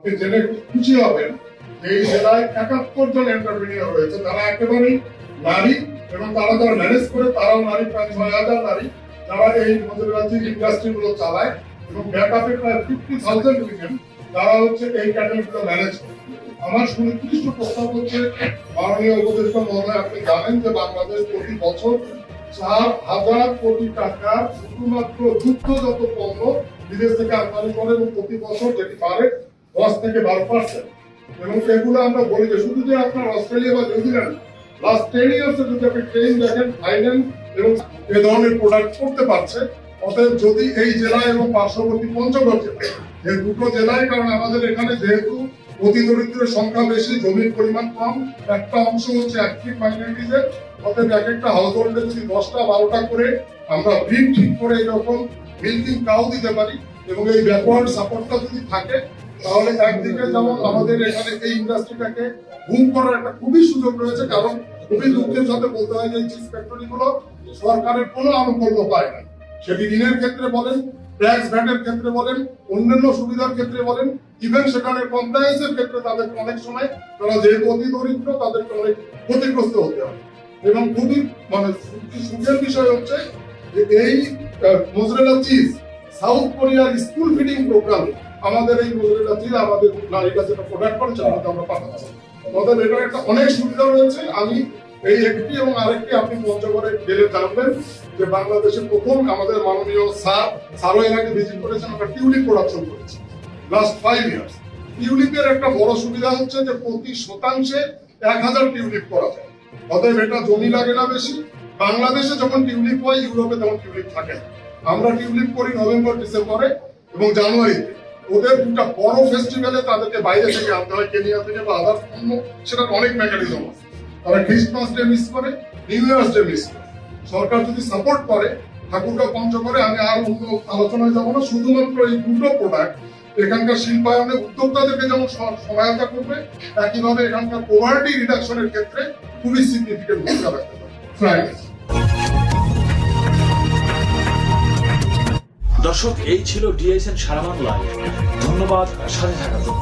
আপনি জেনে খুশি হবেন এই জেলায় ৭১ জন এন্টারপ্রেনিয়র রয়েছে, তারা একেবারেই নারী এবং তারা যারা ম্যানেজ করে তারাও নারী, প্রায় ৬,০০০ নারী যারা এই মজুরাজির ইন্ডাস্ট্রি গুলো চালায় এবং ব্যাকআপে প্রায় 50,000 উইমেন তারা হচ্ছে এই ক্যাটাগরিগুলো ম্যানেজ করে। আমার সুনির্দিষ্ট প্রস্তাব হচ্ছে, মাননীয় উপদেষ্টা মহোদয়, আপনি জানেন যে বাংলাদেশ প্রতি বছর ৪,০০০ কোটি টাকার শুধুমাত্র যুদ্ধজাত পণ্য বিদেশ থেকে আমদানি করে এবং প্রতি বছর যেটি বাড়ে 10 থেকে 12%। এবং এগুলো আমরা বলি যে শুধু যে আপনার অস্ট্রেলিয়া বা নিউজিল্যান্ড লাস্ট 10 ইয়ার্সে যদি আপনি ট্রেন দেখেন, থাইল্যান্ড এবং এ ধরনের প্রোডাক্ট করতে পারছে। অতএব যদি এই জেলা এবং পার্শ্ববর্তী পঞ্চগড় জেলা, এই দুটো জেলায়, কারণ আমাদের এখানে যেহেতু অতি দরিদ্রের সংখ্যা বেশি, জমির পরিমাণ কম, একটা অংশ হচ্ছে অ্যাক্টিভ মাইনরিটিজের, অতএব এক একটা হাউস হোল্ডে যদি 10টা 12টা করে আমরা ব্রিড ঠিক করে এরকম মিল্কিং কাউ দিতে পারি এবং এই ব্যাকওয়ার্ড সাপোর্টটা যদি থাকে, তাহলে একদিকে যেমন আমাদের এখানে এই ইন্ডাস্ট্রিটাকে বুম করার একটা খুবই সুযোগ রয়েছে। কারণ খুবই দুঃখের সাথে বলতে হয় যে এই চিজ ফ্যাক্টরি গুলো সরকারের কোনো আনুকূল্য পায় না, সেটি ঋণের ক্ষেত্রে বলেন, ট্যাক্স ভ্যাটের ক্ষেত্রে বলেন, অন্যান্য সুবিধার ক্ষেত্রে বলেন, ইভেন সেখানে কমপ্লায়েন্সের ক্ষেত্রে তাদেরকে অনেক সময়, তারা যেহেতু অতি দরিদ্র, তাদেরকে অনেক ক্ষতিগ্রস্ত হতে হয়। এবং খুবই সুখের বিষয় হচ্ছে যে এই মোজরেলা চিজ সাউথ কোরিয়ার স্কুল ফিডিং প্রোগ্রাম আমাদের এই মোজরেলা চিজ আমাদের নারীরা যেটা প্রোডাক্ট করে সেটাকে আমরা পাঠাচ্ছি। আমাদের এটার একটা অনেক সুবিধা রয়েছে। আমি এই একটি এবং আরেকটি আপনি পঞ্চগড়ে গেলে জানবেন যে বাংলাদেশের প্রথম আমাদের মাননীয় স্যারও এর আগে ভিজিট করেছেন, আমরা টিউলিপ প্রোডাকশন করেছি লাস্ট 5 ইয়ার্স। টিউলিপের একটা বড় সুবিধা হচ্ছে যে প্রতি শতাংশে 1000 টিউলিপ করা যায়। অতএব এটা জমি লাগে না বেশি। বাংলাদেশে যখন টিউলিপ হয়, ইউরোপে তেমন টিউলিপ থাকে না। আমরা টিউলিপ করি নভেম্বর ডিসেম্বরে এবং জানুয়ারিতে। ওদের দুটা বড় ফেস্টিভ্যালে তাদেরকে বাইরে থেকে আনতে হয়, কেনিয়া থেকে বা আদার্স অন্য, সেটার অনেক মেকানিজম আছে। তারা খ্রিস্টমাস ডে মিস করে, নিউ ইয়ার্স ডে মিস করে। সরকার যদি সাপোর্ট করে ঠাকুরগাঁও পঞ্চগড়ে, আমি আর অন্য আলোচনায় যাবো না, শুধুমাত্র এই দুটো প্রোডাক্ট এখানকার শিল্পায়নে উদ্যোক্তাদেরকে যেমন সহায়তা করবে, একইভাবে এখানকার পভার্টি রিডাকশনের ক্ষেত্রে খুবই সিগনিফিকেন্ট ভূমিকা রাখতে পারে। দর্শক, এই ছিল ডিএসএন সারা বাংলায়। ধন্যবাদ সাথে থাকার জন্য।